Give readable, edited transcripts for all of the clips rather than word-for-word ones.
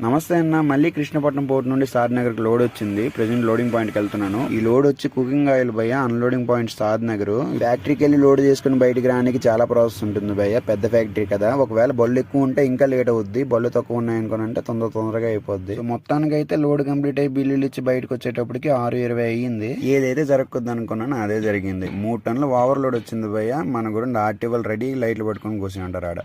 నమస్తే అన్న, మళ్ళీ కృష్ణపట్నం పోర్ట్ నుండి సాద్ నగర్ కి లోడ్ వచ్చింది. ప్రెసెంట్ లోడింగ్ పాయింట్ కి వెళ్తున్నాను. ఈ లోడ్ వచ్చి కుకింగ్ ఆయిల్ భయ్య, అన్లోడింగ్ పాయింట్ సాద్ నగర్. ఫ్యాక్టరీకి వెళ్ళి లోడ్ చేసుకుని బయటికి రానికి చాలా ప్రాసెస్ ఉంటుంది భయ్య, పెద్ద ఫ్యాక్టరీ కదా. ఒకవేళ బళ్ళు ఎక్కువ ఉంటే ఇంకా లేట్ అవుద్ది, బళ్ళు తక్కువ ఉన్నాయనుకోనంటే తొందరగా అయిపోద్ది. మొత్తానికి అయితే లోడ్ కంప్లీట్ అయ్యి బిల్లులు ఇచ్చి బయటకు వచ్చేటప్పటికి 6:20 అయ్యింది. ఏదైతే జరగకూడదు అనుకున్నాను అదే జరిగింది. 3 టన్నులు ఓవర్ లోడ్ వచ్చింది భయ్య. మన కూడా ఆర్టివల్ రెడీ, లైట్లు పట్టుకొని కూర్చుని ఉంటారు ఆడ.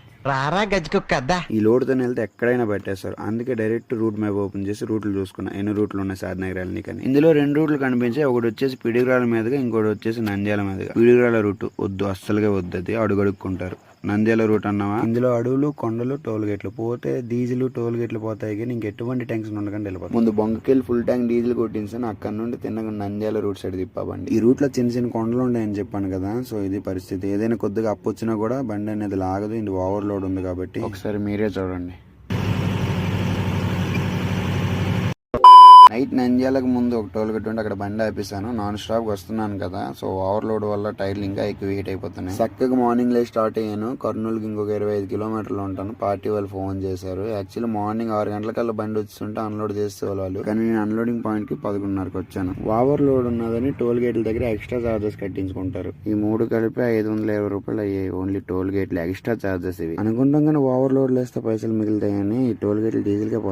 ఈ లోడ్ తో వెళ్తే ఎక్కడైనా పెట్టేస్తారు. అందుకే డైరెక్ట్ రూట్ మ్యాప్ ఓపెన్ చేసి రూట్లు చూసుకున్నా, ఎన్ని రూట్లు ఉన్నాయి సాద్ నగర్ వెళ్ళని. ఇందులో 2 రూట్లు కనిపించాయి. ఒకటి వచ్చేసి పిడుగురాల మీదుగా, ఇంకోటి వచ్చేసి నంద్యాల మీదుగా. పిడుగురాల రూట్ వద్దు, అస్సలుగా వద్దు, అది అడుగడుక్కుంటారు. నంద్యాల రూట్ అన్నావా, ఇందులో అడవులు, కొండలు, టోల్ గేట్లు. పోతే డీజిల్, టోల్ గేట్లు పోతాయి కానీ ఇంకెటువంటి టెన్షన్ ఉండకుండా వెళ్ళిపోతుంది. ముందు బొంగకెళ్ళి ఫుల్ ట్యాంక్ డీజిల్ కొట్టించాను. అక్కడ నుండి తిన్నగా నంద్యాల రూట్ సైడ్ తిప్పాబండి. ఈ రూట్ లో చిన్న కొండలు ఉంటాయని చెప్పాను కదా, సో ఇది పరిస్థితి. ఏదైనా కొద్దిగా అప్పు వచ్చినా కూడా బండి అనేది లాగదు. ఇది ఓవర్లోడ్ ఉంది కాబట్టి ఒకసారి మీరే చూడండి. నైట్ నంద్యాలకు ముందు ఒక టోల్ గేట్ ఉంటే అక్కడ బండి ఆపేసాను. నాన్ స్టాప్ వస్తున్నాను కదా, సో ఓవర్లోడ్ వల్ల టైర్లు ఇంకా ఎక్కువ హీట్ అయిపోతున్నాయి. చక్కగా మార్నింగ్ లే స్టార్ట్ అయ్యాను. కర్నూలుకి ఇంకొక 25 కిలోమీటర్లు ఉంటాను. పార్టీ వాళ్ళు ఫోన్ చేశారు. యాక్చువల్లీ మార్నింగ్ 6 గంటలకల్లా బండి వచ్చింటే అన్లోడ్ చేసే వాళ్ళు, కానీ నేను అన్లోడింగ్ పాయింట్ కి 11:30కి వచ్చాను. ఓవర్లోడ్ ఉన్నదని టోల్ గేట్ల దగ్గర ఎక్స్ట్రా చార్జెస్ కట్టించుకుంటారు. ఈ 3 కలిపి 520 రూపాయలు అయ్యాయి. ఓన్లీ టోల్ గేట్లు ఎక్స్ట్రా చార్జెస్ ఇవి. అనుకుంటాం కానీ ఓవర్లోడ్ లేస్తే పైసలు మిగులుతాయని ఈ టోల్ గేట్లు డీజిల్ కే